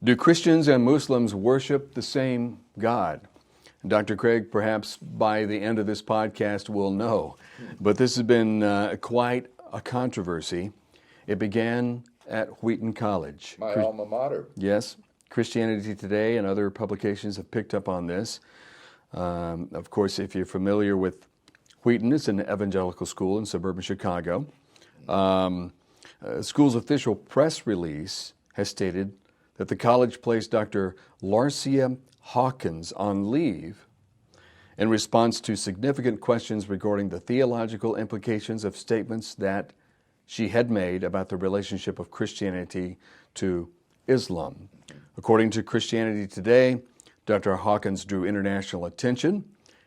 Do Christians and Muslims worship the same God? Dr. Craig, perhaps by the end of this podcast, will know. But this has been quite a controversy. It began at Wheaton College. My alma mater. Yes. Christianity Today and other publications have picked up on this. Of course, if you're familiar with Wheaton, it's an evangelical school in suburban Chicago. School's official press release has stated that the college placed Dr. Larcia Hawkins on leave in response to significant questions regarding the theological implications of statements that she had made about the relationship of Christianity to Islam. According to Christianity Today, Dr. Hawkins drew international attention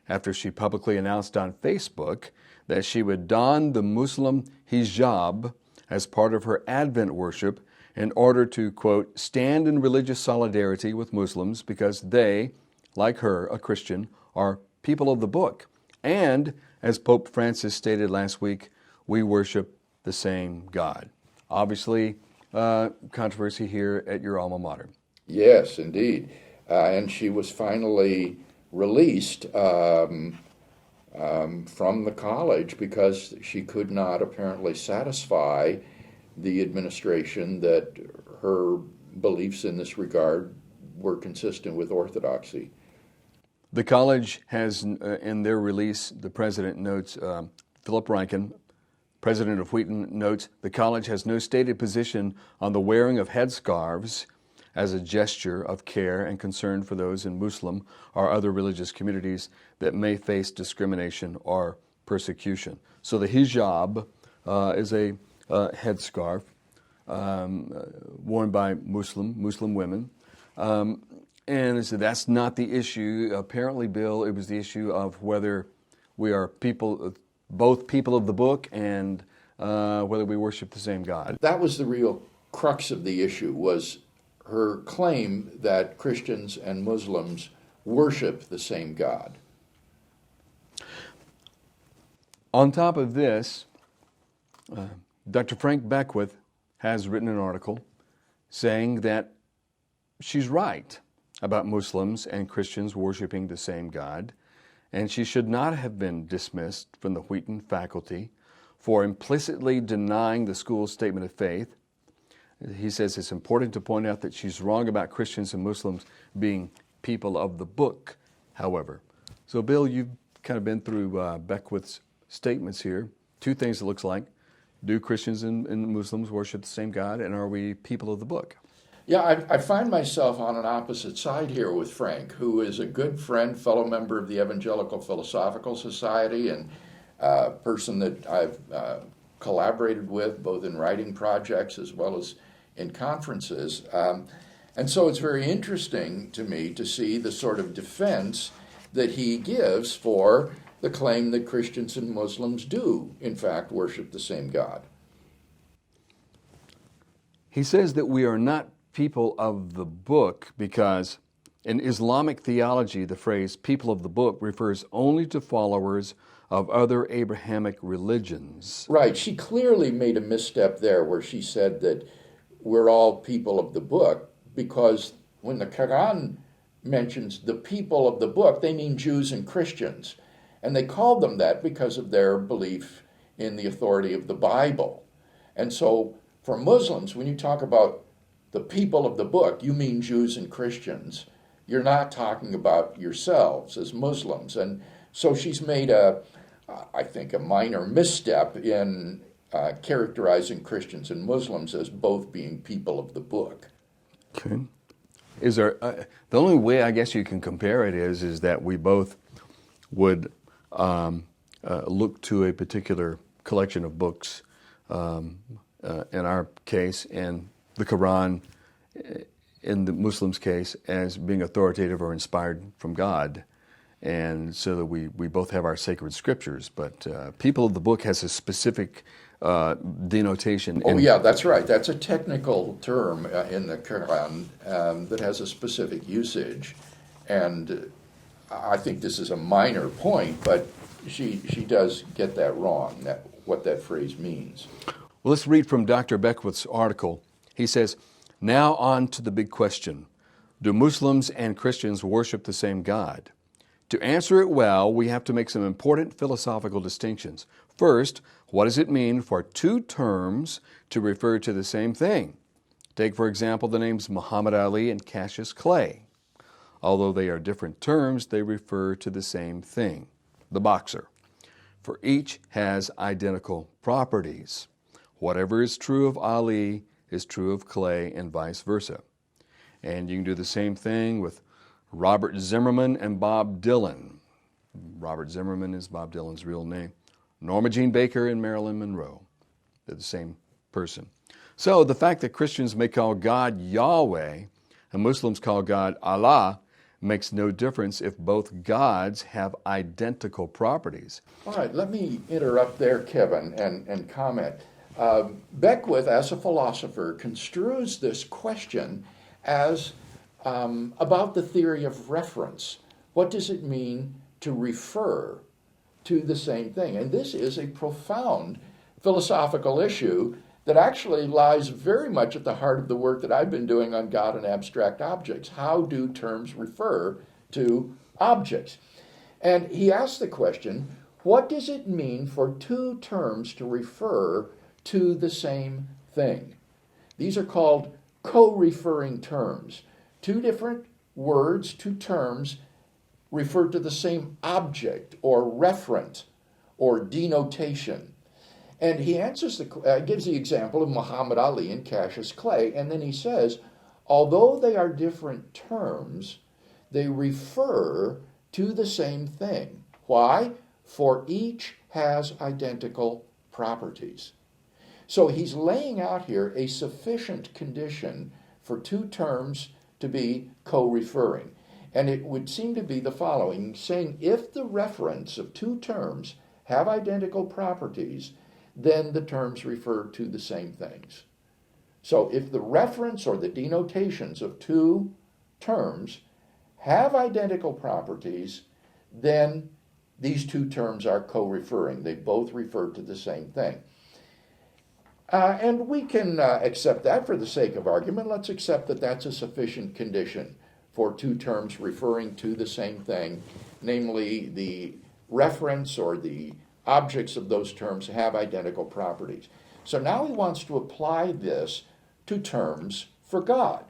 after she publicly announced on Facebook that she would don the Muslim hijab as part of her Advent worship in order to, quote, stand in religious solidarity with Muslims because they, like her, a Christian, are people of the book. And, as Pope Francis stated last week, we worship the same God. Obviously, controversy here at your alma mater. Yes, indeed. And she was finally released from the college because she could not apparently satisfy the administration that her beliefs in this regard were consistent with orthodoxy. The college has, in their release, the president notes, Philip Rankin, president of Wheaton, notes, the college has no stated position on the wearing of headscarves as a gesture of care and concern for those in Muslim or other religious communities that may face discrimination or persecution. So the hijab is a headscarf worn by Muslim women. And so that's not the issue. Apparently, Bill, it was the issue of whether we are both people of the book and whether we worship the same God. That was the real crux of the issue, was her claim that Christians and Muslims worship the same God. On top of this, Dr. Frank Beckwith has written an article saying that she's right about Muslims and Christians worshiping the same God, and she should not have been dismissed from the Wheaton faculty for implicitly denying the school's statement of faith. He says it's important to point out that she's wrong about Christians and Muslims being people of the book, however. So, Bill, you've kind of been through Beckwith's statements here. Two things it looks like. Do Christians and Muslims worship the same God, and are we people of the book? Yeah, I find myself on an opposite side here with Frank, who is a good friend, fellow member of the Evangelical Philosophical Society, and a person that I've collaborated with both in writing projects as well as in conferences. And so it's very interesting to me to see the sort of defense that he gives for the claim that Christians and Muslims do, in fact, worship the same God. He says that we are not people of the book because in Islamic theology, the phrase people of the book refers only to followers of other Abrahamic religions. Right. She clearly made a misstep there where she said that we're all people of the book, because when the Quran mentions the people of the book, they mean Jews and Christians. And they called them that because of their belief in the authority of the Bible. And so for Muslims, when you talk about the people of the book, you mean Jews and Christians. You're not talking about yourselves as Muslims. And so she's made I think, a minor misstep in characterizing Christians and Muslims as both being people of the book. Okay. Is there the only way I guess you can compare it is that we both would look to a particular collection of books, in our case, and the Quran, in the Muslims' case, as being authoritative or inspired from God. And so that we both have our sacred scriptures, but people of the book has a specific denotation. Oh, yeah, that's right. That's a technical term in the Quran that has a specific usage. And I think this is a minor point, but she does get that wrong, what that phrase means. Well, let's read from Dr. Beckwith's article. He says, Now on to the big question. Do Muslims and Christians worship the same God? To answer it well, we have to make some important philosophical distinctions. First, what does it mean for two terms to refer to the same thing? Take, for example, the names Muhammad Ali and Cassius Clay. Although they are different terms, they refer to the same thing, the boxer. For each has identical properties. Whatever is true of Ali is true of Clay and vice versa. And you can do the same thing with Robert Zimmerman and Bob Dylan. Robert Zimmerman is Bob Dylan's real name. Norma Jean Baker and Marilyn Monroe. They're the same person. So the fact that Christians may call God Yahweh and Muslims call God Allah makes no difference if both gods have identical properties. All right, let me interrupt there, Kevin, and comment. Beckwith, as a philosopher, construes this question as about the theory of reference. What does it mean to refer to the same thing? And this is a profound philosophical issue that actually lies very much at the heart of the work that I've been doing on God and abstract objects. How do terms refer to objects? And he asked the question, what does it mean for two terms to refer to the same thing? These are called co-referring terms. Two different words, two terms, refer to the same object or referent or denotation. And he gives the example of Muhammad Ali and Cassius Clay, and then he says, although they are different terms, they refer to the same thing. Why? For each has identical properties. So he's laying out here a sufficient condition for two terms to be co-referring. And it would seem to be the following, saying if the reference of two terms have identical properties, then the terms refer to the same things. So if the reference or the denotations of two terms have identical properties, then these two terms are co-referring. They both refer to the same thing. And we can accept that for the sake of argument. Let's accept that that's a sufficient condition for two terms referring to the same thing, namely the reference or the objects of those terms have identical properties. So now he wants to apply this to terms for God.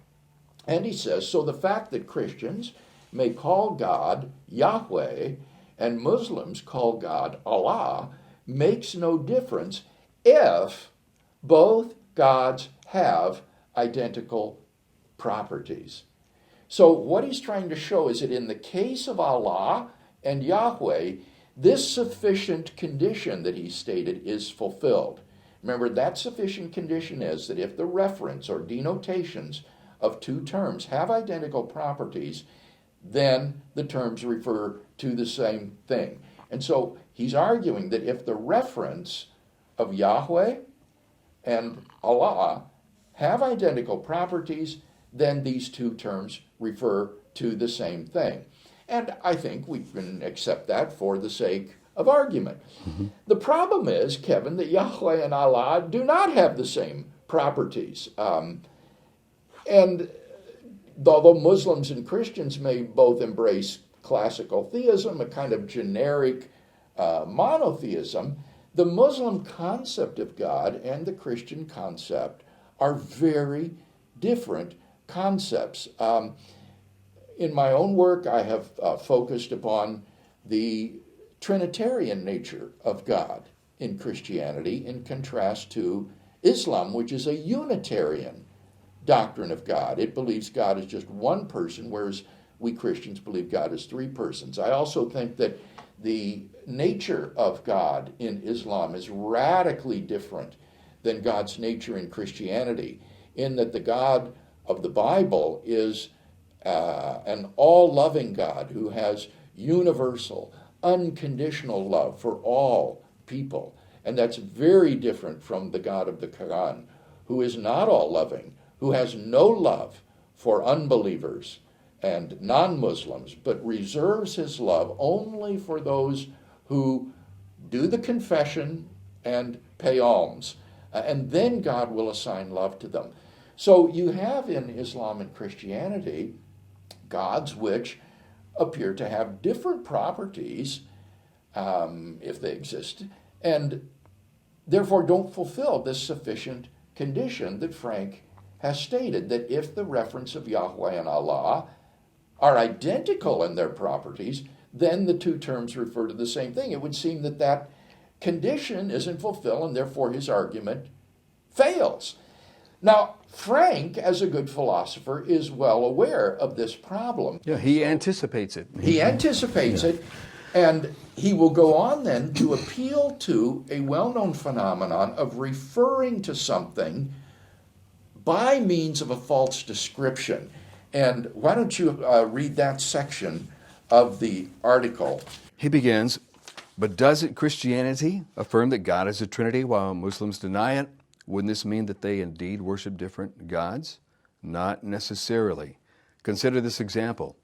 And he says, so the fact that Christians may call God Yahweh and Muslims call God Allah makes no difference if both gods have identical properties. So what he's trying to show is that in the case of Allah and Yahweh, this sufficient condition that he stated is fulfilled. Remember, that sufficient condition is that if the reference or denotations of two terms have identical properties, then the terms refer to the same thing. And so he's arguing that if the reference of Yahweh and Allah have identical properties, then these two terms refer to the same thing. And I think we can accept that for the sake of argument. Mm-hmm. The problem is, Kevin, that Yahweh and Allah do not have the same properties. And although Muslims and Christians may both embrace classical theism, a kind of generic monotheism, the Muslim concept of God and the Christian concept are very different concepts. In my own work, I have focused upon the Trinitarian nature of God in Christianity in contrast to Islam, which is a Unitarian doctrine of God. It believes God is just one person, whereas we Christians believe God is three persons. I also think that the nature of God in Islam is radically different than God's nature in Christianity, in that the God of the Bible is an all-loving God who has universal, unconditional love for all people. And that's very different from the God of the Quran, who is not all-loving, who has no love for unbelievers and non-Muslims, but reserves his love only for those who do the confession and pay alms. And then God will assign love to them. So you have in Islam and Christianity gods which appear to have different properties, if they exist, and therefore don't fulfill this sufficient condition that Frank has stated, that if the reference of Yahweh and Allah are identical in their properties, then the two terms refer to the same thing. It would seem that that condition isn't fulfilled, and therefore his argument fails. Now, Frank, as a good philosopher, is well aware of this problem. Yeah, he anticipates it. He anticipates it, and he will go on then to appeal to a well-known phenomenon of referring to something by means of a false description. And why don't you read that section of the article? He begins, but doesn't Christianity affirm that God is a Trinity while Muslims deny it? Wouldn't this mean that they indeed worship different gods? Not necessarily. Consider this example.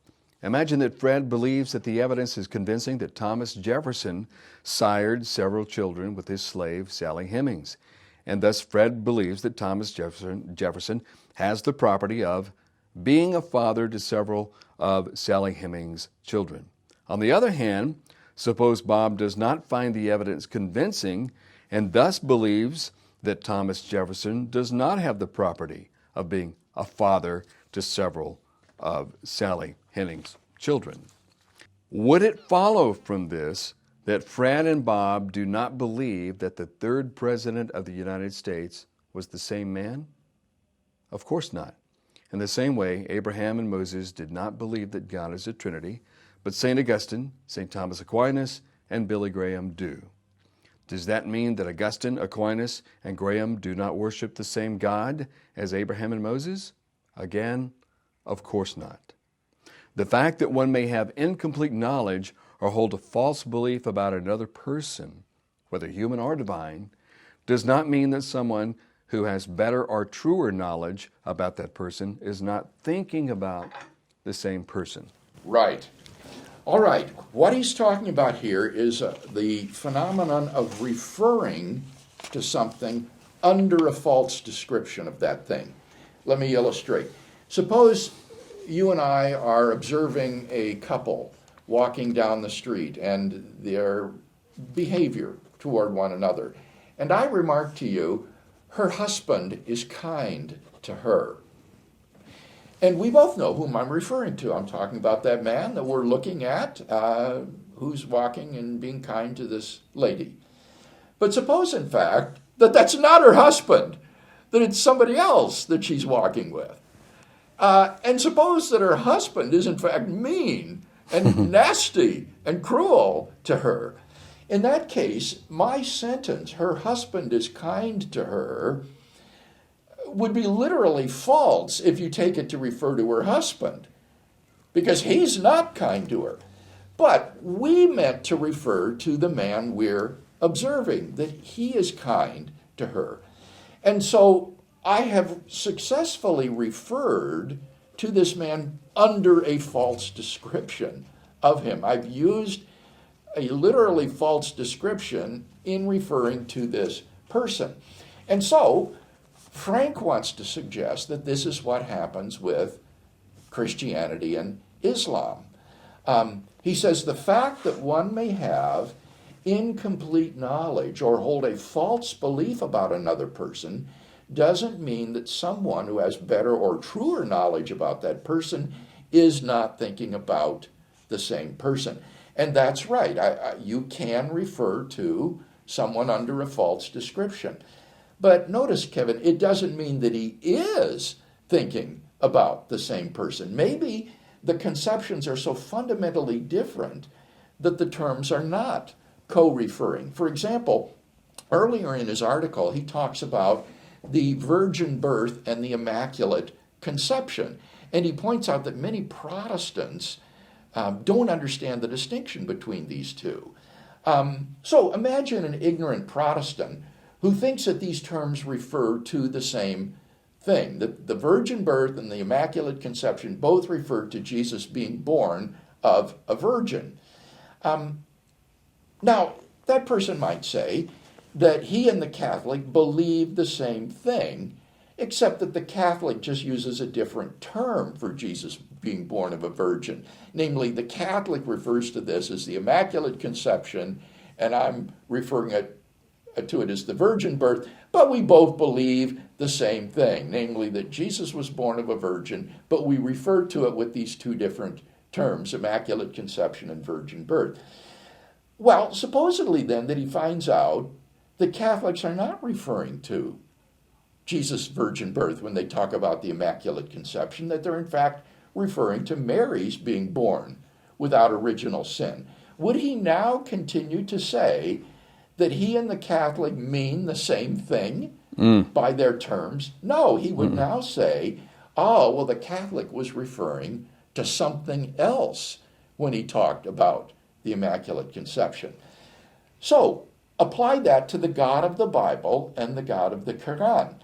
Imagine that Fred believes that the evidence is convincing that Thomas Jefferson sired several children with his slave, Sally Hemings. And thus Fred believes that Thomas Jefferson has the property of being a father to several of Sally Hemings' children. On the other hand, suppose Bob does not find the evidence convincing and thus believes that Thomas Jefferson does not have the property of being a father to several of Sally Hemings' children. Would it follow from this that Fred and Bob do not believe that the third president of the United States was the same man? Of course not. In the same way, Abraham and Moses did not believe that God is a Trinity, but St. Augustine, St. Thomas Aquinas, and Billy Graham do. Does that mean that Augustine, Aquinas, and Graham do not worship the same God as Abraham and Moses? Again, of course not. The fact that one may have incomplete knowledge or hold a false belief about another person, whether human or divine, does not mean that someone who has better or truer knowledge about that person is not thinking about the same person. Right. All right. What he's talking about here is the phenomenon of referring to something under a false description of that thing. Let me illustrate. Suppose you and I are observing a couple walking down the street and their behavior toward one another. And I remark to you, her husband is kind to her. And we both know whom I'm referring to. I'm talking about that man that we're looking at, who's walking and being kind to this lady. But suppose, in fact, that that's not her husband, that it's somebody else that she's walking with. And suppose that her husband is, in fact, mean and nasty and cruel to her. In that case, my sentence, her husband is kind to her, would be literally false if you take it to refer to her husband, because he's not kind to her. But we meant to refer to the man we're observing, that he is kind to her. And so I have successfully referred to this man under a false description of him. I've used a literally false description in referring to this person. And so Frank wants to suggest that this is what happens with Christianity and Islam. He says the fact that one may have incomplete knowledge or hold a false belief about another person doesn't mean that someone who has better or truer knowledge about that person is not thinking about the same person. And that's right. You can refer to someone under a false description. But notice, Kevin, it doesn't mean that he is thinking about the same person. Maybe the conceptions are so fundamentally different that the terms are not co-referring. For example, earlier in his article, he talks about the virgin birth and the immaculate conception. And he points out that many Protestants don't understand the distinction between these two. So imagine an ignorant Protestant who thinks that these terms refer to the same thing. The virgin birth and the immaculate conception both refer to Jesus being born of a virgin. Now, that person might say that he and the Catholic believe the same thing, except that the Catholic just uses a different term for Jesus being born of a virgin. Namely, the Catholic refers to this as the Immaculate Conception, and I'm referring to it as the virgin birth, but we both believe the same thing, namely that Jesus was born of a virgin, but we refer to it with these two different terms, Immaculate Conception and virgin birth. Well, supposedly then that he finds out that Catholics are not referring to Jesus' virgin birth when they talk about the Immaculate Conception, that they're in fact referring to Mary's being born without original sin. Would he now continue to say that he and the Catholic mean the same thing by their terms? No, he would now say, oh, well, the Catholic was referring to something else when he talked about the Immaculate Conception. So, apply that to the God of the Bible and the God of the Quran.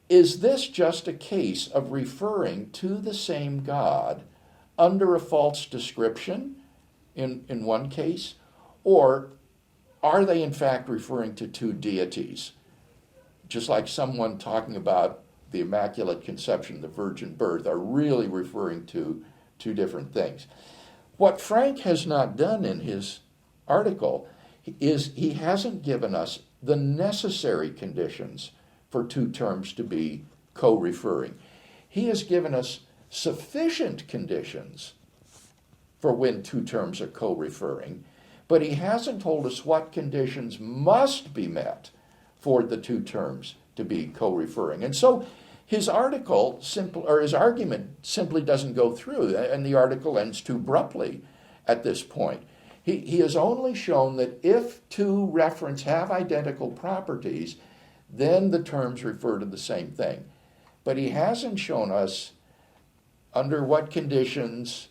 Is this just a case of referring to the same God under a false description in one case? Or are they in fact referring to two deities? Just like someone talking about the Immaculate Conception, the virgin birth, are really referring to two different things. What Frank has not done in his article is he hasn't given us the necessary conditions for two terms to be co-referring. He has given us sufficient conditions for when two terms are co-referring, but he hasn't told us what conditions must be met for the two terms to be co-referring. And so his argument simply doesn't go through, and the article ends too abruptly at this point. He has only shown that if two referents have identical properties, then the terms refer to the same thing. But he hasn't shown us under what conditions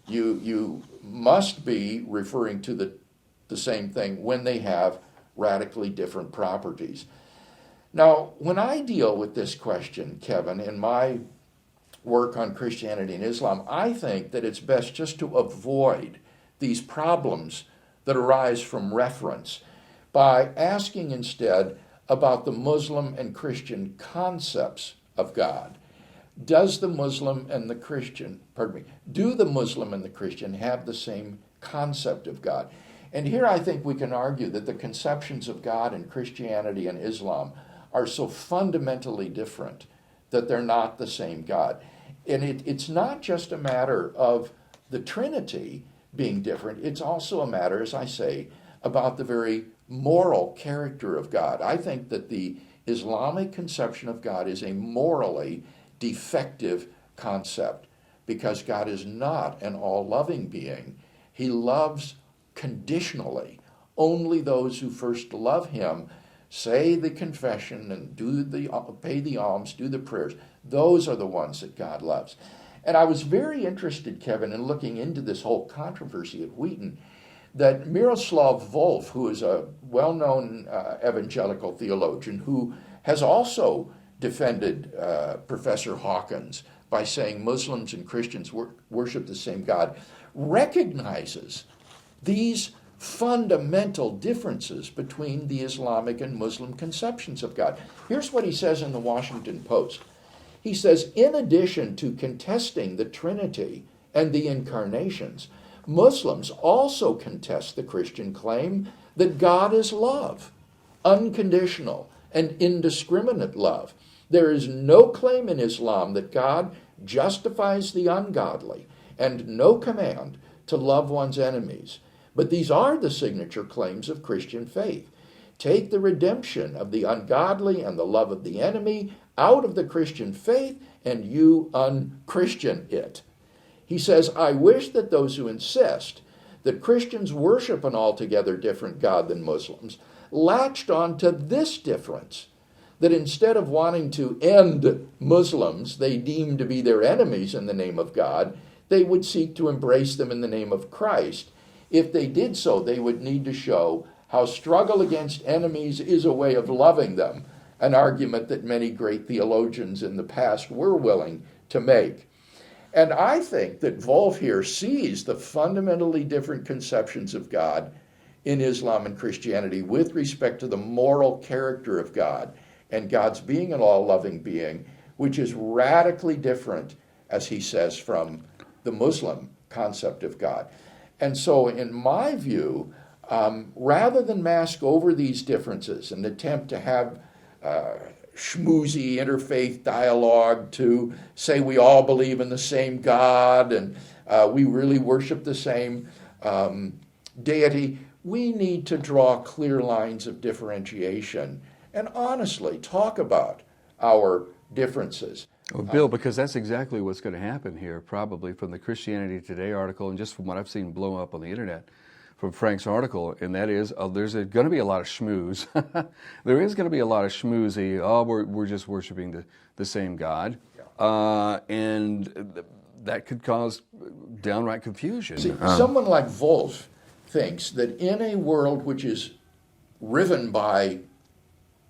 you must be referring to the same thing when they have radically different properties. Now, when I deal with this question, Kevin, in my work on Christianity and Islam, I think that it's best just to avoid these problems that arise from reference by asking instead about the Muslim and Christian concepts of God. Do the Muslim and the Christian have the same concept of God? And here I think we can argue that the conceptions of God in Christianity and Islam are so fundamentally different that they're not the same God. And it's not just a matter of the Trinity being different, it's also a matter, as I say, about the very moral character of God. I think that the Islamic conception of God is a morally defective concept because God is not an all-loving being. He loves conditionally. Only those who first love him, say the confession and pay the alms, do the prayers, those are the ones that God loves. And I was very interested, Kevin, in looking into this whole controversy at Wheaton, that Miroslav Volf, who is a well-known evangelical theologian who has also defended Professor Hawkins by saying Muslims and Christians worship the same God, recognizes these fundamental differences between the Islamic and Muslim conceptions of God. Here's what he says in the Washington Post. He says, in addition to contesting the Trinity and the incarnations, Muslims also contest the Christian claim that God is love, unconditional and indiscriminate love. There is no claim in Islam that God justifies the ungodly and no command to love one's enemies. But these are the signature claims of Christian faith. Take the redemption of the ungodly and the love of the enemy out of the Christian faith, and you unchristian it. He says, I wish that those who insist that Christians worship an altogether different God than Muslims latched on to this difference, that instead of wanting to end Muslims they deem to be their enemies in the name of God, they would seek to embrace them in the name of Christ. If they did so, they would need to show how struggle against enemies is a way of loving them, an argument that many great theologians in the past were willing to make. And I think that Volf here sees the fundamentally different conceptions of God in Islam and Christianity with respect to the moral character of God. and God's being an all-loving being, which is radically different, as he says, from the Muslim concept of God. And so, in my view, rather than mask over these differences and attempt to have schmoozy interfaith dialogue to say we all believe in the same God and we really worship the same deity, we need to draw clear lines of differentiation and honestly talk about our differences. Well, Bill, because that's exactly what's going to happen here, probably from the Christianity Today article and just from what I've seen blow up on the internet from Frank's article, and that is there's going to be a lot of schmooze. There is going to be a lot of schmoozy, we're just worshiping the same God. And that could cause downright confusion. See, someone like Wolf thinks that in a world which is riven by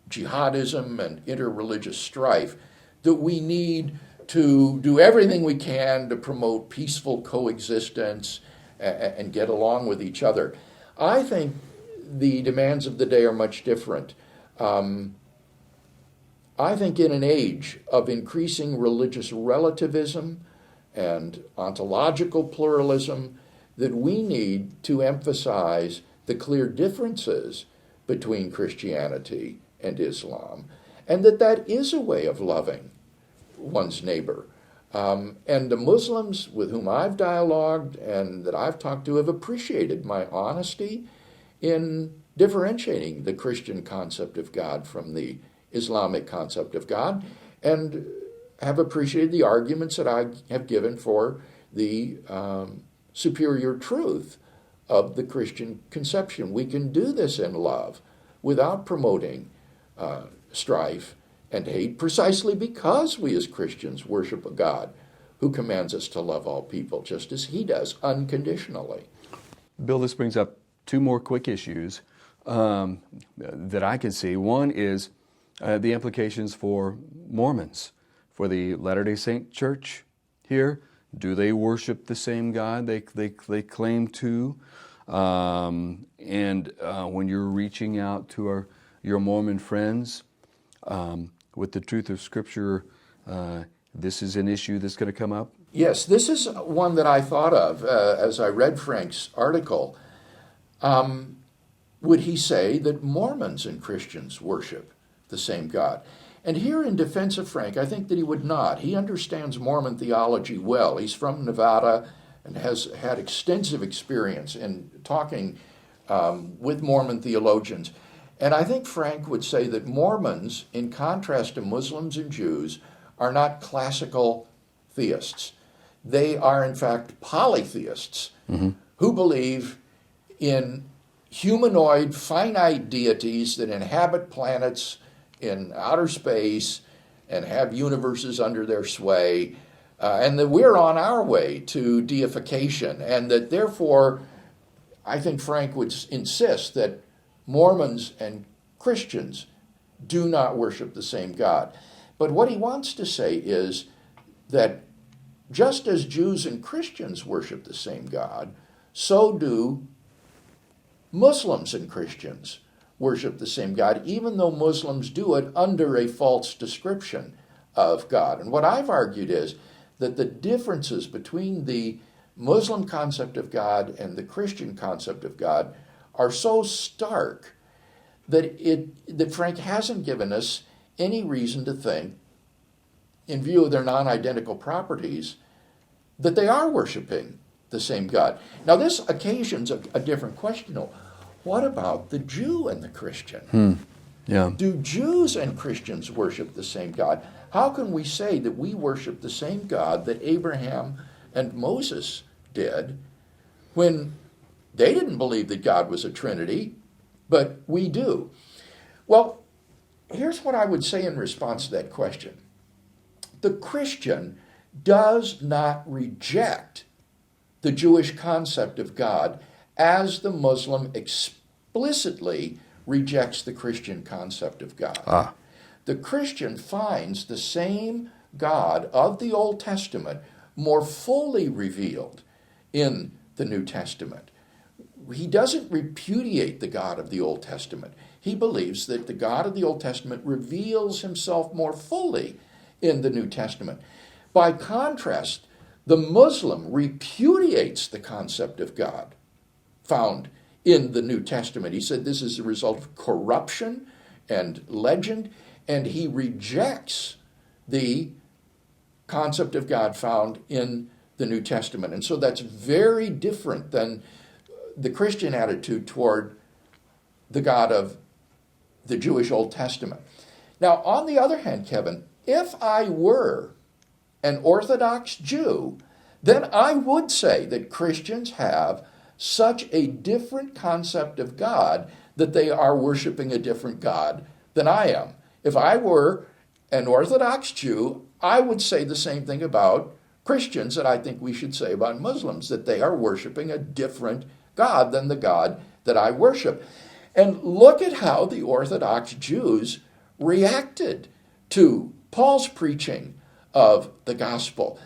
jihadism and interreligious strife, that we need to do everything we can to promote peaceful coexistence and get along with each other. I think the demands of the day are much different. I think in an age of increasing religious relativism and ontological pluralism, that we need to emphasize the clear differences between Christianity and Islam, and that is a way of loving one's neighbor. And the Muslims with whom I've dialogued and that I've talked to have appreciated my honesty in differentiating the Christian concept of God from the Islamic concept of God, and have appreciated the arguments that I have given for the superior truth of the Christian conception. We can do this in love without promoting strife and hate, precisely because we as Christians worship a God who commands us to love all people, just as he does, unconditionally. Bill, this brings up two more quick issues that I can see. One is the implications for Mormons, for the Latter-day Saint Church here. Do they worship the same God they claim to? And when you're reaching out to your Mormon friends with the truth of Scripture, this is an issue that's going to come up? Yes, this is one that I thought of as I read Frank's article. Would he say that Mormons and Christians worship the same God? And here, in defense of Frank, I think that he would not. He understands Mormon theology well. He's from Nevada and has had extensive experience in talking with Mormon theologians. And I think Frank would say that Mormons, in contrast to Muslims and Jews, are not classical theists. They are, in fact, polytheists who believe in humanoid, finite deities that inhabit planets in outer space and have universes under their sway, and that we're on our way to deification, and that therefore I think Frank would insist that Mormons and Christians do not worship the same God. But what he wants to say is that just as Jews and Christians worship the same God, so do Muslims and Christians worship the same God, even though Muslims do it under a false description of God. And what I've argued is that the differences between the Muslim concept of God and the Christian concept of God are so stark that Frank hasn't given us any reason to think, in view of their non-identical properties, that they are worshiping the same God. Now, this occasions a different question. What about the Jew and the Christian? Yeah. Do Jews and Christians worship the same God? How can we say that we worship the same God that Abraham and Moses did when they didn't believe that God was a Trinity, but we do? Well, here's what I would say in response to that question. The Christian does not reject the Jewish concept of God as the Muslim explicitly rejects the Christian concept of God. The Christian finds the same God of the Old Testament more fully revealed in the New Testament. he doesn't repudiate the God of the Old Testament. He believes that the God of the Old Testament reveals himself more fully in the New Testament. By contrast, the Muslim repudiates the concept of God found in the New Testament. He said this is a result of corruption and legend, and he rejects the concept of God found in the New Testament. And so that's very different than the Christian attitude toward the God of the Jewish Old Testament. Now, on the other hand, Kevin, if I were an Orthodox Jew, then I would say that Christians have such a different concept of God that they are worshiping a different God than I am. If I were an Orthodox Jew, I would say the same thing about Christians that I think we should say about Muslims, that they are worshiping a different God than the God that I worship. And look at how the Orthodox Jews reacted to Paul's preaching of the gospel.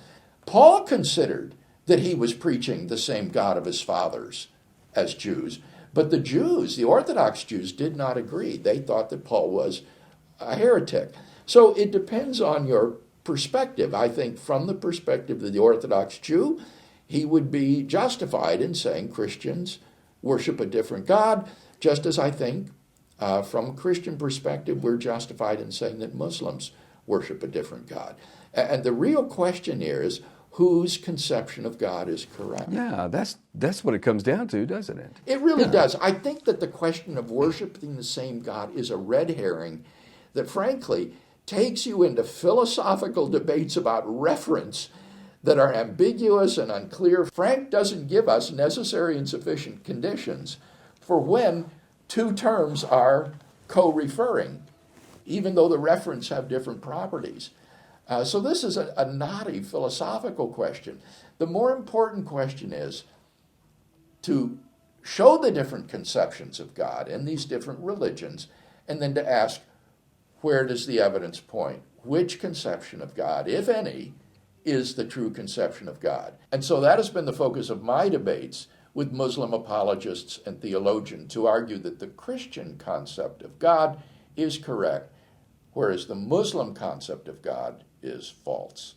Paul considered that he was preaching the same God of his fathers as Jews, but the Jews, the Orthodox Jews, did not agree. They thought that Paul was a heretic. So it depends on your perspective. I think from the perspective of the Orthodox Jew, he would be justified in saying Christians worship a different God, just as I think from a Christian perspective, we're justified in saying that Muslims worship a different God. And the real question here is, whose conception of God is correct? Yeah, that's what it comes down to, doesn't it? It really does. I think that the question of worshiping the same God is a red herring that, frankly, takes you into philosophical debates about reference that are ambiguous and unclear. Frank doesn't give us necessary and sufficient conditions for when two terms are co-referring, even though the reference have different properties. So this is a knotty philosophical question. The more important question is to show the different conceptions of God in these different religions, and then to ask, where does the evidence point? Which conception of God, if any, is the true conception of God? And so that has been the focus of my debates with Muslim apologists and theologians, to argue that the Christian concept of God is correct, whereas the Muslim concept of God is false.